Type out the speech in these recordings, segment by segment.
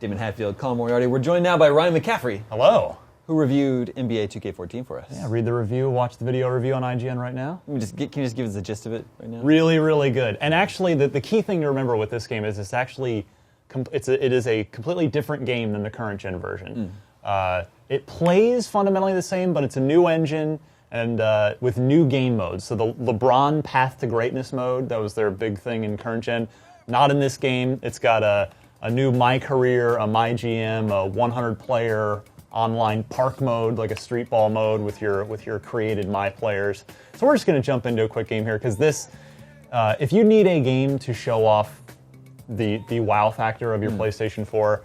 Damon Hatfield, Colin Moriarty. We're joined now by Ryan McCaffrey. Hello. Who reviewed NBA 2K14 for us. Yeah, read the review, watch the video review on IGN right now. Can you just give us the gist of it right now? Really, really good. And actually, the key thing to remember with this game is it is a completely different game than the current gen version. It plays fundamentally the same, but it's a new engine and with new game modes. So the LeBron Path to Greatness mode, that was their big thing in current gen, not in this game. It's got a new My Career, a My GM, a 100-player online park mode, like a street ball mode with your created My Players. So we're just going to jump into a quick game here because this, if you need a game to show off the wow factor of your PlayStation 4,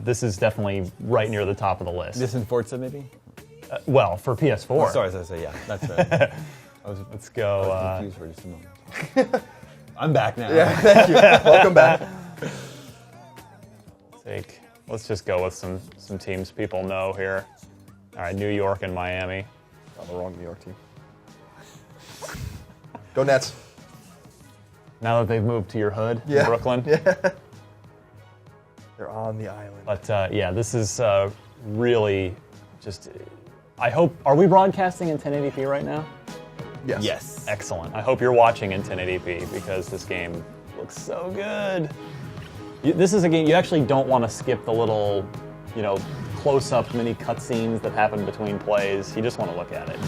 this is definitely right near the top of the list. This in Forza, maybe? Well, for PS4. Oh, sorry, yeah, that's right. Let's go. I was confused for just a moment. I'm back now. Yeah, thank you. Welcome back. Let's just go with some teams people know here. All right, New York and Miami. Got the wrong New York team. Go Nets. Now that they've moved to your hood in Brooklyn. Yeah. They're on the island. But yeah, this is really just. I hope. Are we broadcasting in 1080p right now? Yes. Yes. Excellent. I hope you're watching in 1080p because this game looks so good. This is a game you actually don't want to skip the little, close-up mini cutscenes that happen between plays. You just want to look at it.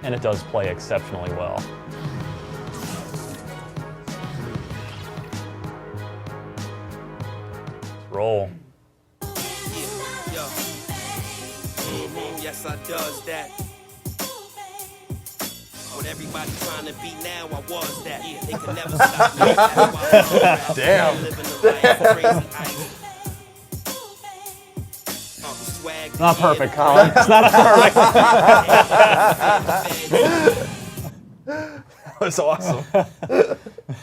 And it does play exceptionally well. Let's roll. Yes, I does that. What everybody trying to be now, I was that. They could never stop me. Damn. It's not perfect, Colin. It's not perfect. That was awesome.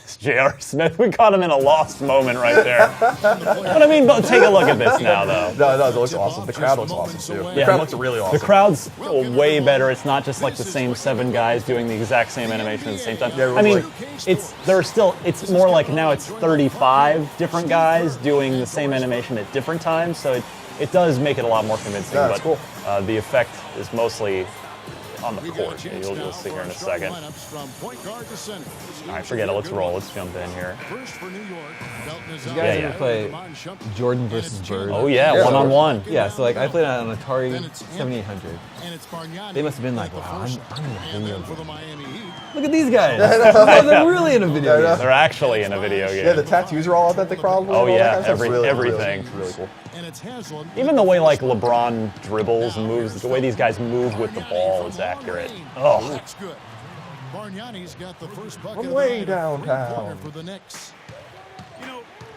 It's J.R. Smith. We caught him in a lost moment right there. But I mean, take a look at this now, though. No, it looks awesome. The crowd looks awesome, too. The crowd looks really awesome. The crowd's way better. It's not just like the same 7 guys doing the exact same animation at the same time. Yeah, I mean, it's more like now it's 35 different guys doing the same animation at different times, so it does make it a lot more convincing. Yeah, that's but cool. The effect is mostly on the court. You'll see here in a second. All right, forget it. Let's roll. Let's jump in here. You guys ever play Jordan versus Bird? Oh yeah, one-on-one. Yeah, so like I played on Atari 7800. They must have been like, wow, I'm in a video game. Look at these guys. They're really in a video game. They're actually in a video game. Yeah, the tattoos are all authentic, probably. Oh yeah, Really, everything. Really cool. Even the way like LeBron dribbles and moves, the way these guys move with the ball is accurate. Oh. Looks good. Bargnani's got the first bucket From of way the night downtown. for the Knicks.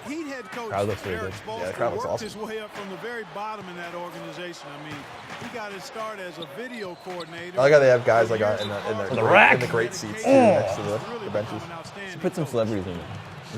Heat head coach Crowd looks really Eric good. Spoelstra Yeah, the crowd looks worked awesome. his way up from the very bottom in that organization. I mean, he got his start as a video coordinator. I like how they have guys like in the rack. in the great seats too, next to the benches. Put some celebrities in there.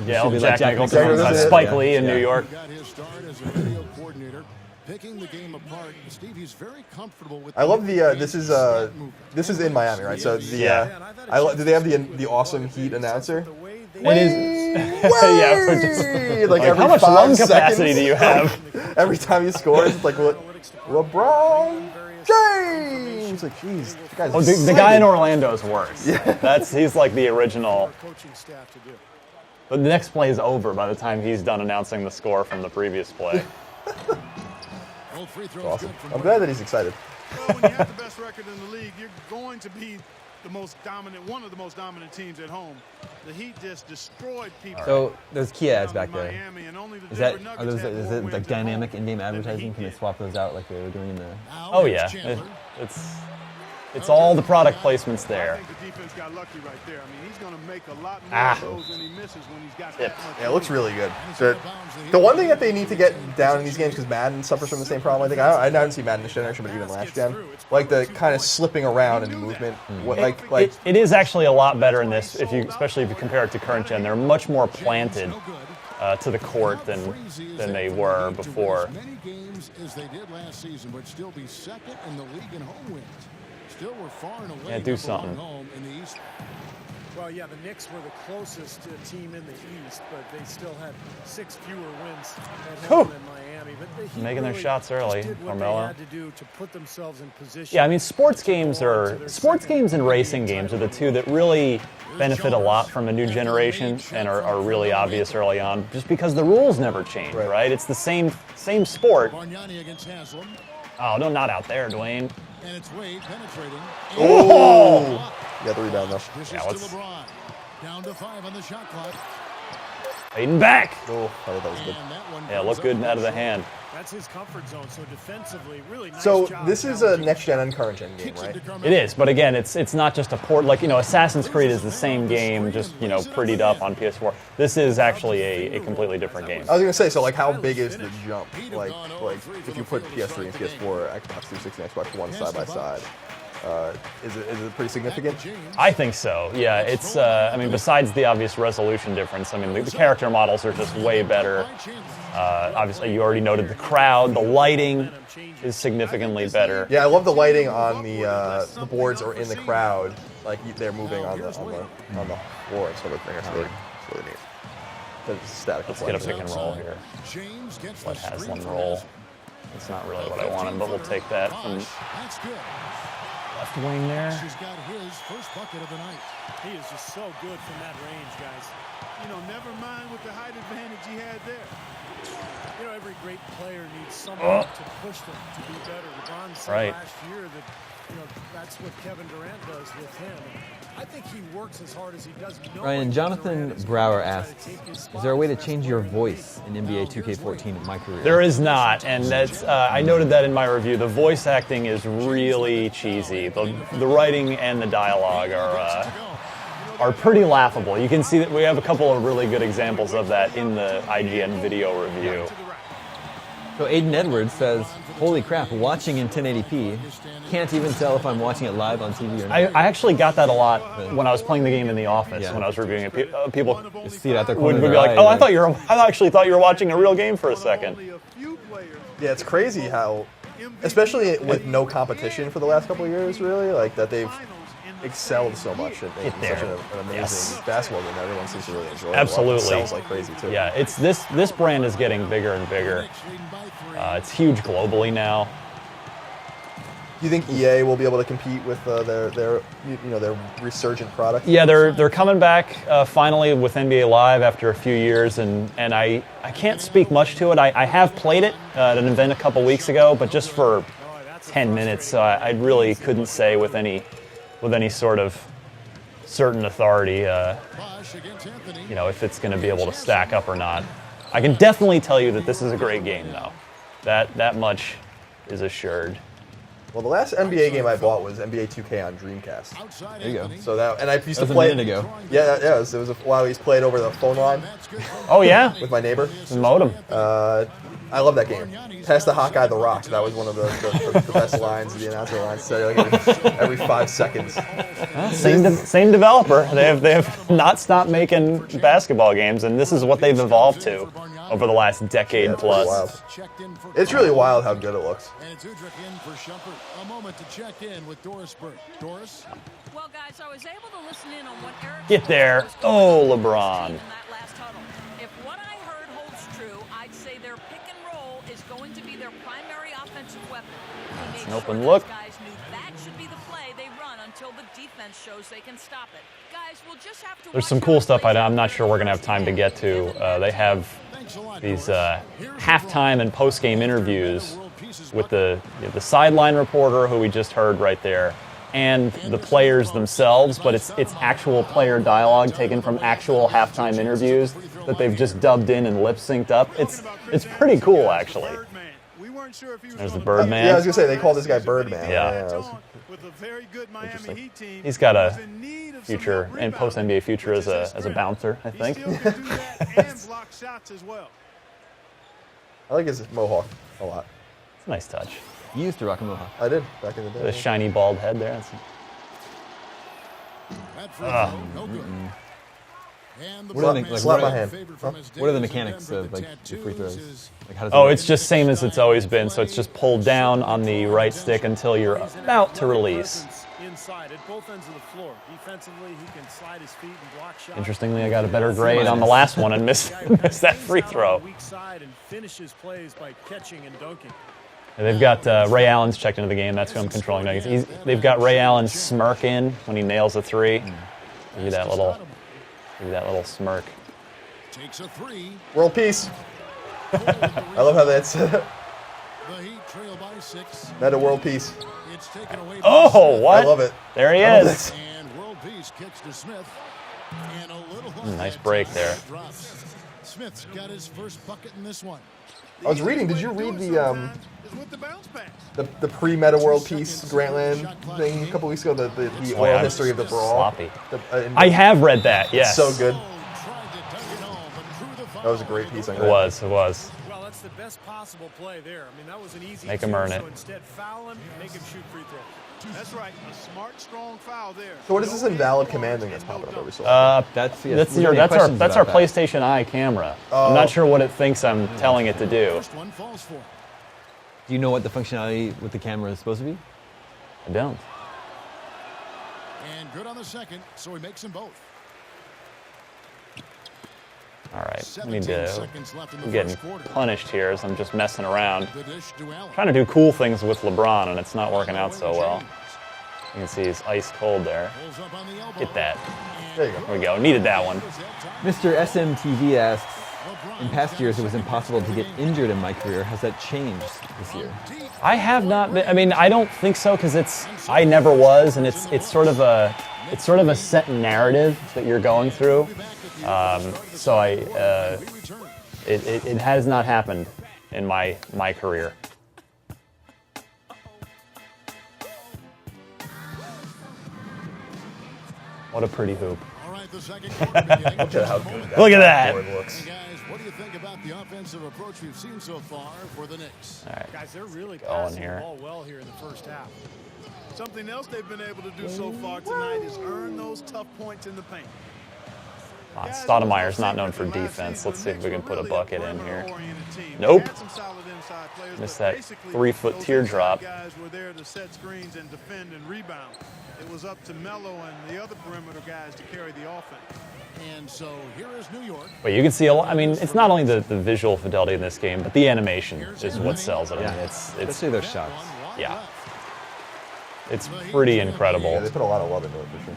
Yeah, Should be Jack like Nicholson, Nicholson. Spike Lee in New York. Got his start as a video coordinator, picking the game apart. Steve, he's very comfortable with. I love the this is in Miami, right? So the do they have the awesome Heat announcer? It is. Yeah, for just, Like every how much 5 lung capacity seconds, do you have? Every time he scores, it's like LeBron James. Like, jeez, the guy's Oh, the guy in Orlando is worse. Yeah. He's like the original. Coaching staff to do. But the next play is over by the time he's done announcing the score from the previous play. awesome. I'm glad that he's excited. Well, when you have the best record in the league, you're going to be one of the most dominant teams at home. The Heat just destroyed people. So there's key ads back there. Miami, and only the Is that Denver are Nuggets those have is more it wins like at dynamic home in-game than the advertising? Heat Can they did. swap those out like they were doing in the? Oh yeah, it's all the product placements I there. think the defense got lucky right there. I mean, he's going to make a lot more Ah. of those than he misses when he's got Yep. that much. Yeah, it looks really good. The one thing that they need to get down in these games, because Madden suffers from the same problem. I think I didn't see Madden this generation, but even last gen, like the kind of slipping around and movement. It is actually a lot better in this, especially if you compare it to current gen. They're much more planted to the court than they were before. Many games as they did last season, but still be second in the league in home wins. Still, we're far and away. Yeah, do number one something. home in the East. Well, yeah, the Knicks were the closest team in the East, but they still had 6 fewer wins at home than Miami. But the Heat Making their really shots early, did what Carmelo. they had to do to put themselves in position. Yeah, I mean, sports games and racing games are the two that really benefit a lot from a new generation and are really obvious early on, just because the rules never change, right? It's the same sport. Bargnani against Haslam. Oh, no, not out there, Dwayne. And it's Wade penetrating. Oh! You got the rebound, though. This Yeah, is let's- to LeBron. Down to 5 on the shot clock. Aiden back. Oh, I thought that was good. And that one Yeah, goes looked good up. out of the hand. That's his comfort zone. So defensively, really nice So job this is a challenging. next-gen and current-gen game, Kicks it right? to Carmelo. It is, but again, it's not just a port. Like, Assassin's Creed is the same game, just, prettied up on PS4. This is actually a completely different game. I was gonna say, so like, how big is the jump? Like if you put PS3 and PS4, Xbox 360, and Xbox One side by side, is it pretty significant? I think so. Yeah, it's. Besides the obvious resolution difference, the character models are just way better. Obviously, you already noted the crowd. The lighting is significantly better. Yeah, I love the lighting on the boards or in the crowd. Like they're moving on the floor. It's really neat. The static. Let's get a pick and roll here. James gets Let the screen Haslam for roll. Haslam. It's not really what I wanted, but we'll take that from That's good. left wing there. She's got his first bucket of the night. He is just so good from that range, guys. Never mind with the height advantage he had there. Every great player needs someone to push them to be better. LeBron said last year that that's what Kevin Durant does with him. I think he works as hard as he does. Ryan, Jonathan Brower asks, is there a way to change your voice in NBA 2K14 in my career? There is not, and that's I noted that in my review. The voice acting is really cheesy. The writing and the dialogue are pretty laughable. You can see that we have a couple of really good examples of that in the IGN video review. So Aiden Edwards says, holy crap, watching in 1080p. Can't even tell if I'm watching it live on TV or not. I actually got that a lot when I was playing the game in the office, when I was reviewing it. People Just see it out there. would be like, "Oh, I actually thought you were watching a real game for a second." Yeah, it's crazy how, especially with no competition for the last couple of years, really, like that they've excelled so much in such an amazing basketball game. Everyone seems to really enjoy it. Absolutely. It sells like crazy too. Yeah, it's this brand is getting bigger and bigger. It's huge globally now. Do you think EA will be able to compete with their resurgent product? Yeah, they're coming back finally with NBA Live after a few years, and I can't speak much to it. I have played it at an event a couple weeks ago, but just for 10 minutes, so I really couldn't say with any sort of certain authority, if it's going to be able to stack up or not. I can definitely tell you that this is a great game, though. That much is assured. Well, the last NBA game I bought was NBA 2K on Dreamcast. There you go. So and I used to That was play a minute ago. Yeah, it was a while. We used to play it over the phone line Oh yeah, with my neighbor. modem. I love that game. Pass the Hawkeye the rock. That was one of the best lines. The announcer lines said like every 5 seconds. Same developer. They have not stopped making basketball games, and this is what they've evolved to over the last decade Yeah, it's plus. wild. It's really wild how good it looks. And it's Udrich in for Shumpert. A moment to check in with Doris Burke. Doris? Well, guys, I was able to listen in on what Eric Get there. was Oh, talking about LeBron. in that last huddle. If what I heard holds true, I'd say their pick and roll is going to be their primary offensive weapon. He made an open sure look. those guys knew that should be the play they run until the defense shows they can stop it. Guys, we'll just have to There's watch some cool how it stuff plays I'm out not sure we're going to have time to get to. They have these halftime and post-game interviews with the sideline reporter who we just heard right there, and the players themselves, but it's actual player dialogue taken from actual halftime interviews that they've just dubbed in and lip-synced up. It's pretty cool, actually. There's the Birdman. Yeah, I was gonna say they call this guy Birdman. Yeah. With a very good Miami Heat team. He's got a who's in need of some future help and post rebounding, NBA future which as is a his bouncer, I He think. still can do that and block shots as well. I like his mohawk a lot. It's a nice touch. You used to rock a mohawk. I did back in the The day. shiny bald head there. That's, That free throw, no good. And the What are the- Birdman like, Slap what my are- hand. favored from his What are the days. mechanics Remember, of like the free tattoos throws? is- Like how does oh, it it's just same as it's always been. So it's just pulled down on the right stick until you're about to release. inside at both ends of the floor. Defensively, he can slide his feet and block shots. Interestingly, I got a better grade on the last one and missed that free throw. Weak side and finishes plays by catching and dunking. And they've got Ray Allen's checked into the game. That's who I'm controlling. They've got Ray Allen smirk in when he nails a three. Give you that little smirk. Takes a three. World peace. I love how that's The Heat trail by 6. meta world peace. It's taken away by Oh, Smith. what? I love it. There he I love is. this. And world peace kicks to Smith. And a little Nice ahead break to there. drops. Smith's got his first bucket in this one. I was reading. Did you read the Is with the bounce pass. the pre-meta world peace Grantland thing a couple weeks ago? The oral yeah, history of the brawl. sloppy. The, I have read that, yes. so good. Tried to dunk it home, but drew the foul. That was a great piece. It was. Well, that's the best possible play there. I mean, that was an easy Make him two, earn it. So instead, foul him, make him shoot free throws. That's right. A smart, strong foul there. So what is this invalid commanding that's popping up every so often? That's That's we're getting our questions about that. PlayStation Eye camera. I'm not sure what it thinks I'm telling it to do. First one falls for. Do you know what the functionality with the camera is supposed to be? I don't. And good on the second, so he makes them both. All right, 17 seconds left in the I'm getting first quarter. punished here as I'm just messing around. The dish to Allen. Trying to do cool things with LeBron, and it's not working out so well. You can see he's ice cold there. Pulls up on the elbow. Get that. There you go. There we go. Needed that one. Mr. SMTV asks, in past years it was impossible to get injured in my career. Has that changed this year? I have not been. I mean, I don't think so because I never was, and it's sort of a set narrative that you're going through. So it has not happened in my career. What a pretty hoop. All right, the second quarter beginning. Look at how good that Look at that. board looks. Hey guys, what do you think about the offensive approach we've seen so far for the Knicks? All right. Guys, they're really Going passing here. the ball well here in the first half. Something else they've been able to do so far tonight is earn those tough points in the paint. Stoudemire's not known for defense. Let's see if we can put a bucket in here. Nope. Missed that 3-foot teardrop. Guys were there to set screens and defend and rebound. It was up to Melo and the other perimeter guys to carry the offense. And so here is New York. But you can see a lot. I mean, it's not only the visual fidelity in this game, but the animation is what sells it. I mean, it's Especially those shots. yeah, it's pretty incredible. Yeah, they put a lot of love into it for sure.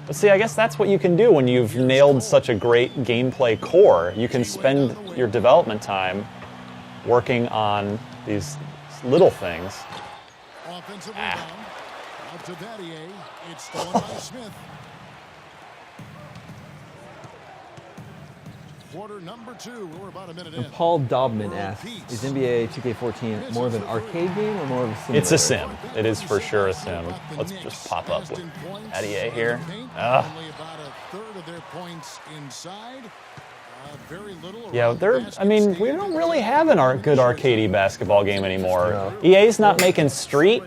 But see, I guess that's what you can do when you've nailed such a great gameplay core. You can spend your development time working on these little things. Offensive rebound. Out to Battier. It's stolen by Smith. Quarter number 2. We're about a minute in. Paul Dobman asks, is NBA 2K14 more of an arcade game or more of a simulator? It's a sim. It is for sure a sim. Let's just pop up with Adier here. Only about a third of their points inside. Very little. Yeah, I mean, we don't really have a good arcadey basketball game anymore. EA's not making Street.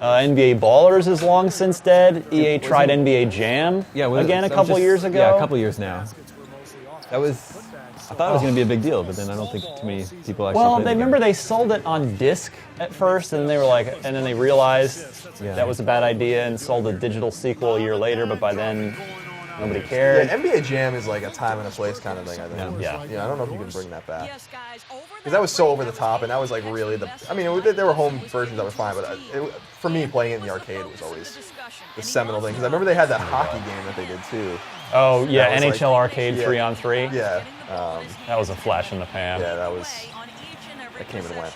NBA Ballers is long since dead. EA tried NBA Jam again a couple years ago. Yeah, a couple years now. That was, I thought it was going to be a big deal, but then I don't think too many people actually Well, played the game. remember they sold it on disc at first, and they were like, and then they realized that was a bad idea and sold a digital sequel a year later. But by then, nobody cared. Yeah, NBA Jam is like a time and a place kind of thing, I think. Yeah. I don't know if you can bring that back. Yes, guys, over Because that was so over the top, and that was like really I mean, there were home versions that were fine, but for me, playing it in the arcade was always the seminal thing. Because I remember they had that hockey game that they did too. Oh yeah, That was NHL like- Arcade yeah. 3-on-3. Yeah, That was a flash in the pan. yeah, that that came and went.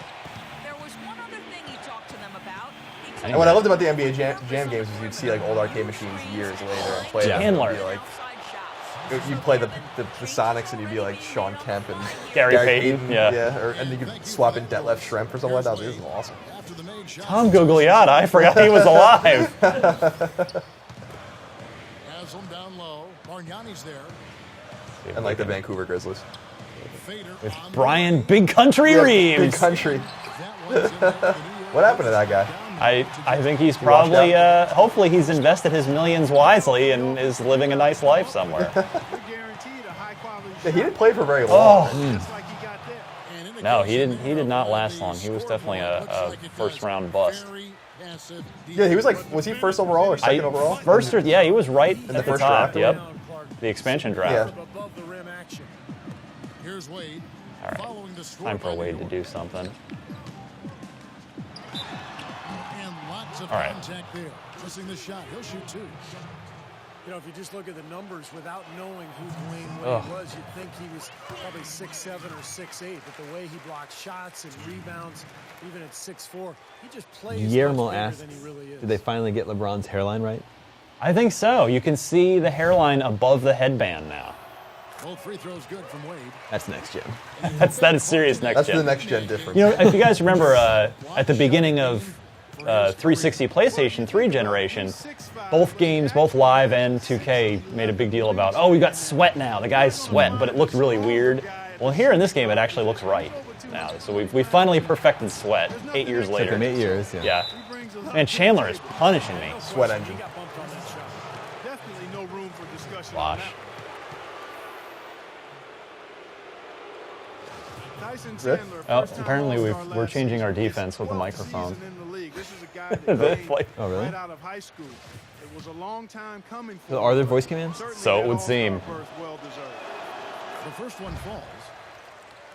There was one other thing he talked to them about. He And what I loved about the NBA Jam games is you'd see like old arcade machines years later and play them. Chandler. And you'd be like, you'd play the Sonics and you'd be like Sean Kemp and Gary Payton, yeah. and you could swap in Detlef Schrempf or something like that. This is awesome. After the made shot. Tom Gugliotta, I forgot he was alive. Has them down low. Bargnani's there. And like the Vancouver Grizzlies. Fader With on Brian Big Country Reeves. Big country. that one's in there for New York. What happened to that guy? I think he's probably, hopefully he's invested his millions wisely and is living a nice life somewhere. You're guaranteed a high-quality Yeah, he didn't play for very long. just like he got there. And in the No, case he of did not the last long. He was scoreboard, definitely looks a like it does first-round bust. very Yeah, he was like, was he first overall or second overall? First, yeah, he was right in at the first top. draft. Yep, the expansion draft. Yeah. Above the rim action. Here's Wade. All right, Following the score time for by Wade New to York. do something. And lots of All right. contact there. Missing the shot. He'll shoot 2. You know, if you just look at the numbers without knowing who Dwayne Ugh. Wade was, you'd think he was probably 6'7" or 6'8", but the way he blocks shots and rebounds, even at 6'4", he just plays Guillermo much bigger asked, than he really is. did they finally get LeBron's hairline right? I think so. You can see the hairline above the headband now. Both free throws good from Wade. That's next gen. That is serious next That's gen. the next gen difference. You know, if you guys remember at the beginning of 360 PlayStation 3 generation, both games, both live and 2K, made a big deal about, oh, we got sweat now. The guys sweat, but it looked really weird. Well, here in this game, it actually looks right now. So we finally perfected sweat 8 years Took later. him 8 years. Yeah. Man, Chandler is punishing me. Sweat engine. Definitely no room for discussion. Wash. Tyson Really? Chandler, Oh, first-time apparently All-Star we're last changing our season. defense with the 12th microphone. season in the league. This is a guy that Like- came Oh, really? right out of high school. It was a long time coming for So him, are there but voice commands? certainly So it that would All-Star seem. berth well-deserved. The first one falls.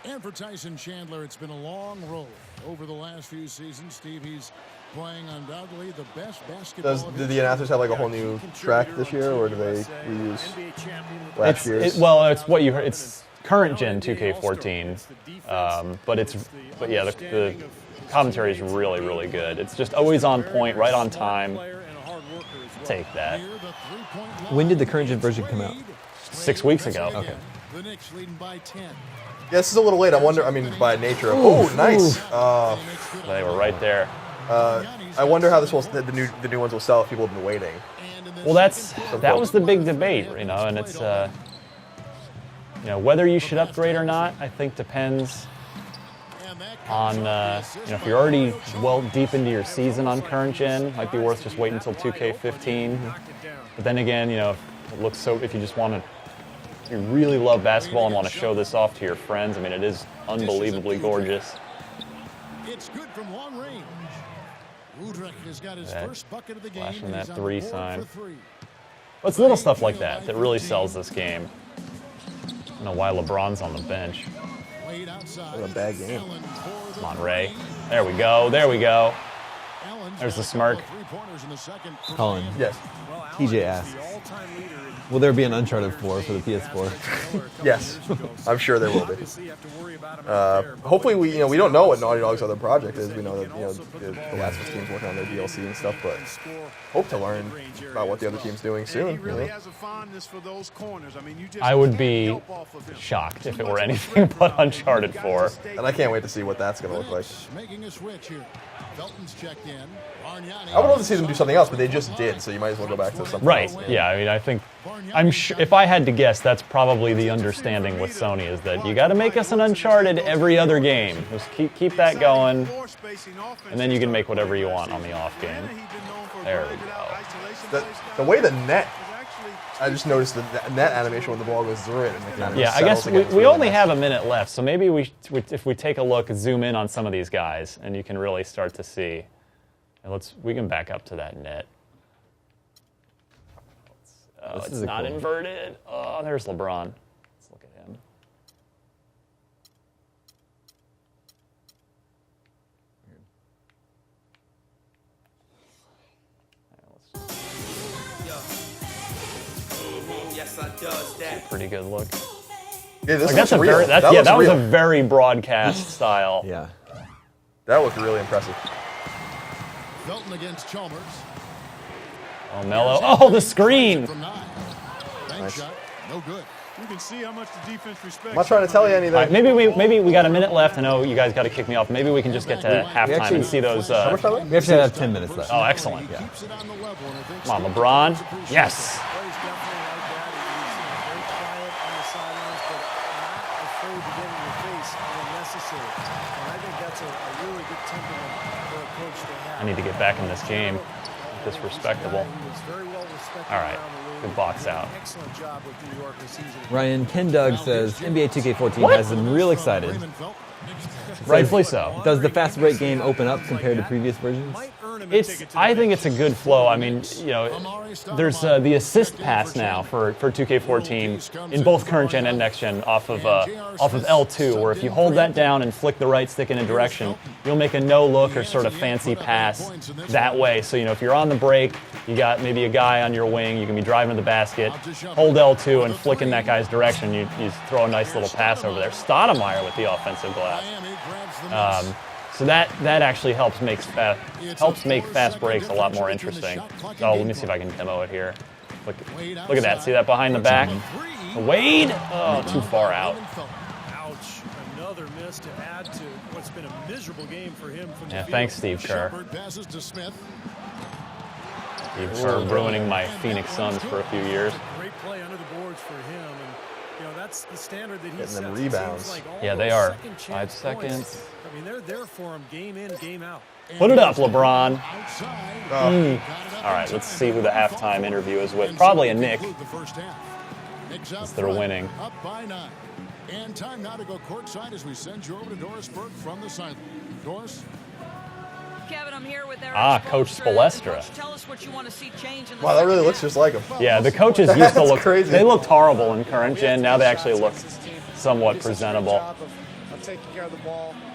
And for Tyson Chandler, it's been a long road over the last few seasons. Steve, he's playing undoubtedly the best basketball. Did the announcers have like a whole new track this year, or do they reuse last year's? It's what you heard. It's current gen 2K14, but yeah, the commentary is really, really good. It's just always on point, right on time. Take that. When did the current gen version come out? 6 weeks ago. Okay. The Knicks leading by 10. Yeah, this is a little late. I wonder. I mean, by nature of. Oh, nice. They were right there. I wonder how this will the new ones will sell if people have been waiting. Well, that was the big debate, you know, and it's whether you should upgrade or not. I think depends on if you're already well deep into your season on current gen, might be worth just waiting until 2K15. But then again, it looks so. If you just want to. You really love basketball and want to show this off to your friends. I mean, it is unbelievably gorgeous. It's good from long range. Udrich has got his first bucket of the game. Flashing that He's on 3 board sign. for 3. Well, it's little stuff like that that really sells this game. I don't know why LeBron's on the bench. Wade outside. What a bad game. Allen for the Come on, Ray. There we go. There we go. Allen's There's the got a smirk. couple of three-pointers in the second. Colin, Yes. TJ asked, will there be an Uncharted 4 for the PS4? Yes. I'm sure there will be. Hopefully, we don't know what Naughty Dog's other project is. We know that the Last of Us team's working on their DLC and stuff, but hope to learn about what the other team's doing He soon. really has a fondness for those corners. I mean, you just I would can't be help off of him. shocked if it were anything but Uncharted 4. And I can't wait to see what that's going to look like. Making a switch here. Felton's checked in. Bargnani. I would love to see them do something else, but they just did, so you might as well go back to something Right. else. Yeah. I mean, I'm sure. If I had to guess, that's probably the understanding with Sony is that you got to make us an Uncharted every other game. Just keep that going, and then you can make whatever you want on the off game. There we go. The way the net, I just noticed the net animation when the ball goes through it. And it kind of Yeah, I settles guess again. It's we really only nice. have a minute left, so maybe if we take a look, zoom in on some of these guys, and you can really start to see. And we can back up to that net. Oh, This it's is a not cool one. inverted. Oh, there's LeBron. Let's look at him. Yes, I does that. Pretty good look. Yeah, this That's looks real. that looks was real. a very broadcast style. Yeah. That looked really impressive. Felton against Chalmers. Oh, Melo. Oh, the screen. From 9. Bank Nice. shot. No good. You can see how much the defense respects. I'm not trying to tell you anything. All right, maybe we got a minute left. I know you guys got to kick me off. Maybe we can just get to halftime actually- and see those. How much time? We actually have 10 minutes left. Oh, excellent. Yeah. Keeps it on the level, and I think Come on, Steve LeBron. appreciates Yes. it. Plays definitely like that. He's very quiet on the sidelines, but not afraid to get in your face when necessary. And I think that's a really good temperament for a coach to have. I need to get back in this game. This respectable. He was very well respected All right. around the league. Good box out. Excellent job with New York this season. Ryan, Ken Doug says NBA 2K14 What? has them real excited. Rightfully so. Does the fast break game open up compared to previous versions? Might earn him I think it's a good flow. I mean, there's the assist pass now for 2K14 in both current gen and next gen off of L2, where if you hold that down and flick the right stick in a direction, you'll make a no-look or sort of fancy pass that way. So if you're on the break, you got maybe a guy on your wing, you can be driving to the basket, hold L2 and flick in that guy's direction. You throw a nice little pass over there. Stoudemire with the offensive glass. So that actually helps make fast breaks a lot more interesting. Oh, let me see if I can demo it here. Look at that. See that behind the back? Wade? Oh, too far out. Ouch. Another miss to add to what's been a miserable game for him from the field. Thanks, Steve Kerr. Steve Kerr ruining my Phoenix Suns for a few years. Great play under the boards for him. And that's the standard that he sets. Getting them rebounds. Like yeah, they are. 5 seconds. I mean, they're there for him game in, game out. Put it up, LeBron. All right, let's see who the halftime interview is with. Probably a Nick. Since they're winning. Up by 9. And time now to go courtside as we send you over to Doris Burke from the sideline. Doris? Kevin, I'm here with Eric Coach Spoelstra. Coach, tell us what you want to see change in the Wow, that really looks just like him. Yeah, the coaches used to look crazy. They looked horrible in current gen. Now they actually look somewhat presentable.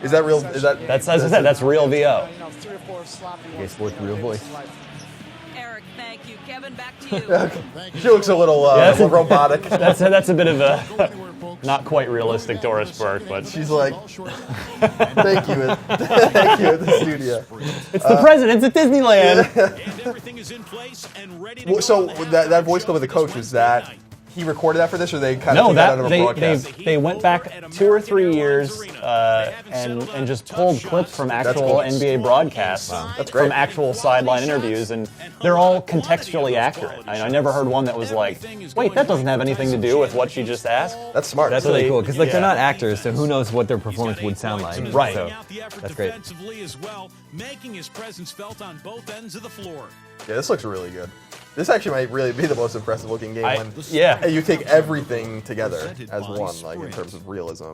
Is that real? Is that? That's as I said. That's real VO. Okay, sports real voice. Eric, thank you. Kevin, back to you. She looks a little robotic. That's a bit of a not quite realistic Doris Burke, but she's like, thank you at the studio. It's the president's at Disneyland. And everything is in place and ready to So go. that voice clip of the coach, is that he recorded that for this, or they kind of took that out of a broadcast? They went back 2 or 3 years and just pulled clips from actual NBA broadcasts, That's great. from actual sideline interviews, and they're all contextually accurate. I never heard one that was like, wait, that doesn't have anything to do with what she just asked. That's smart. That's really cool because they're not actors, so who knows what their performance would sound like. Right. So that's great. As well, making his presence felt on both ends of the floor. Yeah, this looks really good. This actually might really be the most impressive looking game when yeah. you take everything together as one, like in terms of realism.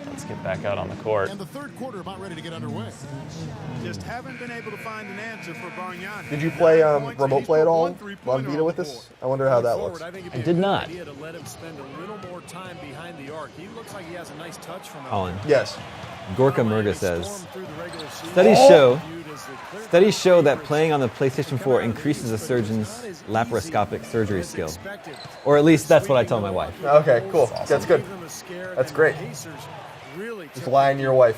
Let's get back out on the court. And the third quarter about ready to get underway. Just haven't been able to find an answer for Bargnani. Did you play remote play at all on Vita with this? I wonder how that looks. I did not. To let him spend a little more time behind the arc. He looks like he has a nice touch from out Colin. Yes. Gorka Murga says, Studies show that playing on the PlayStation 4 increases a surgeon's laparoscopic surgery skill. Or at least that's what I tell my wife. Okay, cool. That's good. That's great. Just lie to your wife.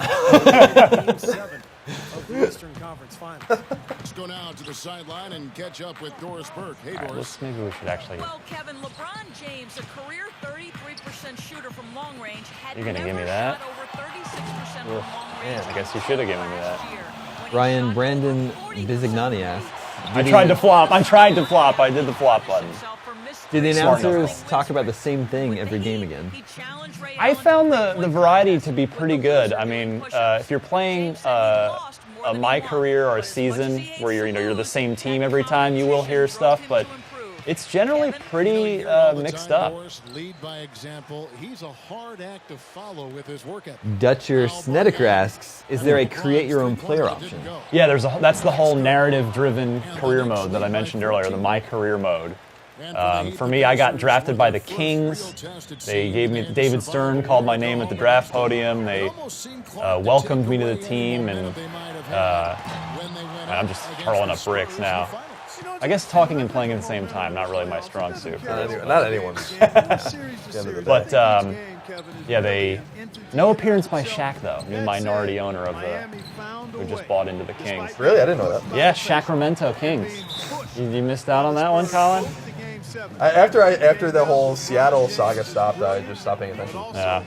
Let's go now to the sideline and catch up with Doris Burke. Hey, Doris. Maybe we should actually. Well, Kevin, LeBron James, a career 33% shooter from long range, had You're gonna never give me that? shot over 36% from long range. Yeah, I guess you should have given me that. last year, when he Ryan shot Brandon over 40% Bizignani asks, I tried to flop. I did the flop button. did the Smart announcers talk about the same thing every game again? I found the variety to be pretty good. I mean, if you're playing a My Career or a season where you're the same team every time, you will hear stuff, but it's generally pretty mixed up. Lead by example. He's a hard act to follow with his work ethic. Dutcher Snedeker asks, is there a create your own player option? Yeah, that's the whole narrative-driven career mode that I mentioned earlier, the My Career mode. For me, I got drafted by the Kings. They gave me David Stern called my name at the draft podium. They welcomed me to the team, and I'm just hurling up bricks now. I guess talking and playing at the same time, not really my strong suit. Not anyone's. But no appearance by Shaq though, new minority owner of who just bought into the Kings. Really, I didn't know that. Yeah, Sacramento Kings. You missed out on that one, Colin? After the whole Seattle saga stopped, I just stopped paying attention. Yeah.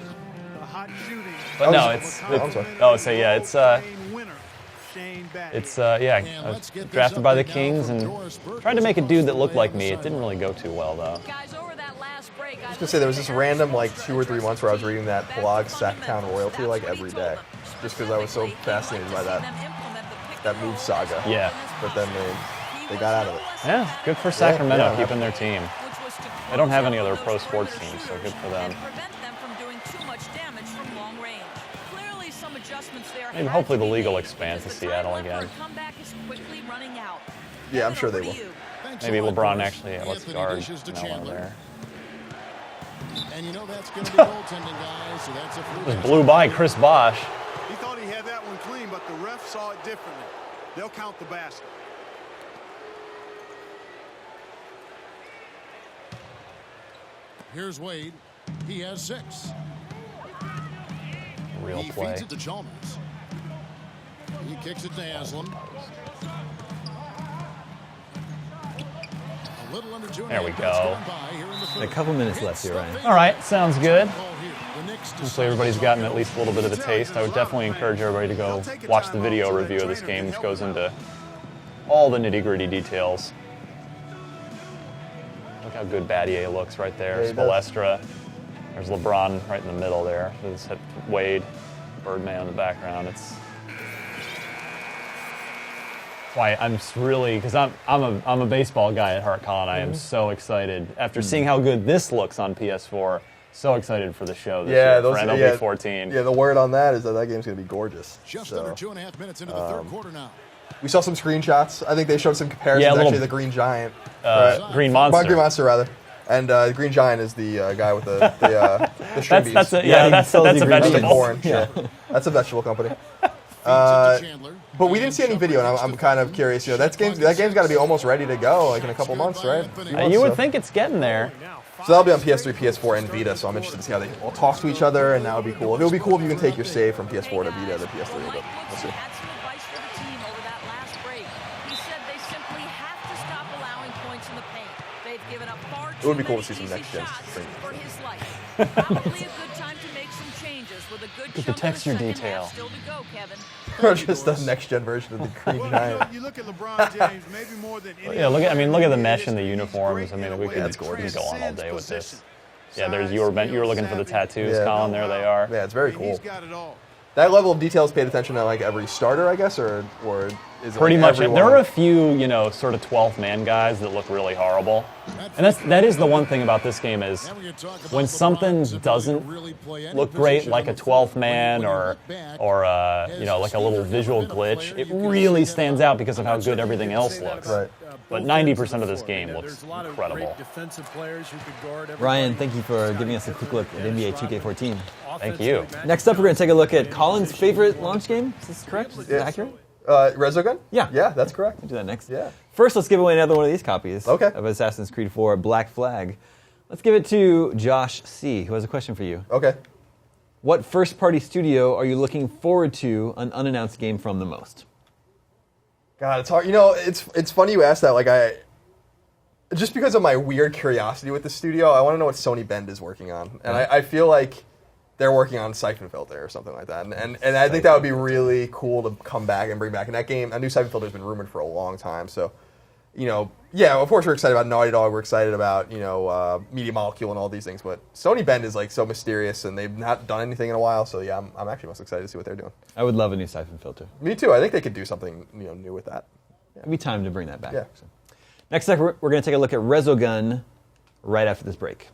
But no, I was drafted by the Kings and tried to make a dude that looked like me. It didn't really go too well though. I was gonna say there was this random 2 or 3 months where I was reading that blog Sacktown Royalty every day, just because I was so fascinated by that move saga. Yeah. But then they got out of it. Yeah, good for Sacramento keeping their team. They don't have any other pro sports teams, so good for them. adjustments there. Maybe hopefully the league will expand to Seattle again. Comeback is quickly running out. Yeah, I'm sure they will. Maybe LeBron actually lets guard there. And you know that's going to be goaltending, guys. So that's a free Just blew by Chris Bosch. He thought he had that one clean, but the ref saw it differently. They'll count the basket. Here's Wade. He has 6. Real He play. feeds it to Chalmers. He kicks it to Aslam. A little under 2 There we go. A couple minutes left here, Ryan. All right, sounds good. Hopefully everybody's gotten at least a little bit of a taste. I would definitely encourage everybody to go watch the video review of this game, which goes into all the nitty-gritty details. Look how good Battier looks right there. Yeah, he does. Spoelstra. There's LeBron right in the middle there. There's Wade, Birdman in the background. It's why I'm just really, because I'm a baseball guy at heart, Colin. I am so excited after seeing how good this looks on PS4. So excited for the show this year for MLB 14. Yeah, the word on that is that game's going to be gorgeous. Just under 2.5 minutes into the third quarter now. We saw some screenshots. I think they showed some comparisons. Actually, the Green Giant, Green Monster. Green Monster rather, and Green Giant is the guy with the string bees. That's a vegetable. Corn. Yeah, that's a vegetable company. But we didn't see any video, and I'm kind of curious. You know, that game's got to be almost ready to go, like in a couple months, right? You would think it's getting there. So that'll be on PS3, PS4, and Vita. So I'm interested to see how they all talk to each other, and that would be cool. It would be cool if you can take your save from PS4 to Vita to PS3. But we'll see. Had some advice for the team over that last break. He said they simply have to stop allowing points in the paint. They've given up far too would be cool many to see some easy next-gen shots stream. for his life. Probably a good time to make some changes with a good the chunk of texture the second detail. half still to go, Kevin. Or just the next-gen version of the Green Well, Giant. you look at LeBron James, maybe more than any Yeah, look at the mesh and the He's uniforms. I great mean, in we a way could that go on all day with this. transcends Yeah, you were looking for the tattoos, Yeah. Colin. There they are. Yeah, it's very position. He's cool. got it all. That level of detail is paid attention to like every starter, I guess, or is it Pretty like much. everyone? There are a few, sort of 12th man guys that look really horrible, and that is the one thing about this game is when something doesn't look great, like a 12th man or like a little visual glitch, it really stands out because of how good everything else looks. Right. But 90% of this game looks incredible. Ryan, thank you for giving us a quick look at NBA 2K14. Thank you. Next up, we're going to take a look at Colin's favorite launch game. Is this correct? Is that accurate? Resogun? Yeah. Yeah, that's correct. We'll do that next. Yeah. First, let's give away another one of these copies Okay. of Assassin's Creed 4 Black Flag. Let's give it to Josh C., who has a question for you. Okay. What first-party studio are you looking forward to an unannounced game from the most? God, it's hard. It's funny you asked that. Like just because of my weird curiosity with the studio, I want to know what Sony Bend is working on, and I feel like they're working on Siphon Filter or something like that, and I think that would be really cool to come back and bring back. And that game, a new Siphon Filter has been rumored for a long time, so yeah, of course we're excited about Naughty Dog, we're excited about Media Molecule and all these things, but Sony Bend is like so mysterious, and they've not done anything in a while. So yeah, I'm actually most excited to see what they're doing. I would love a new Siphon Filter. Me too. I think they could do something new with that. It'd be time to bring that back. Yeah. So. Next up, we're going to take a look at Resogun right after this break.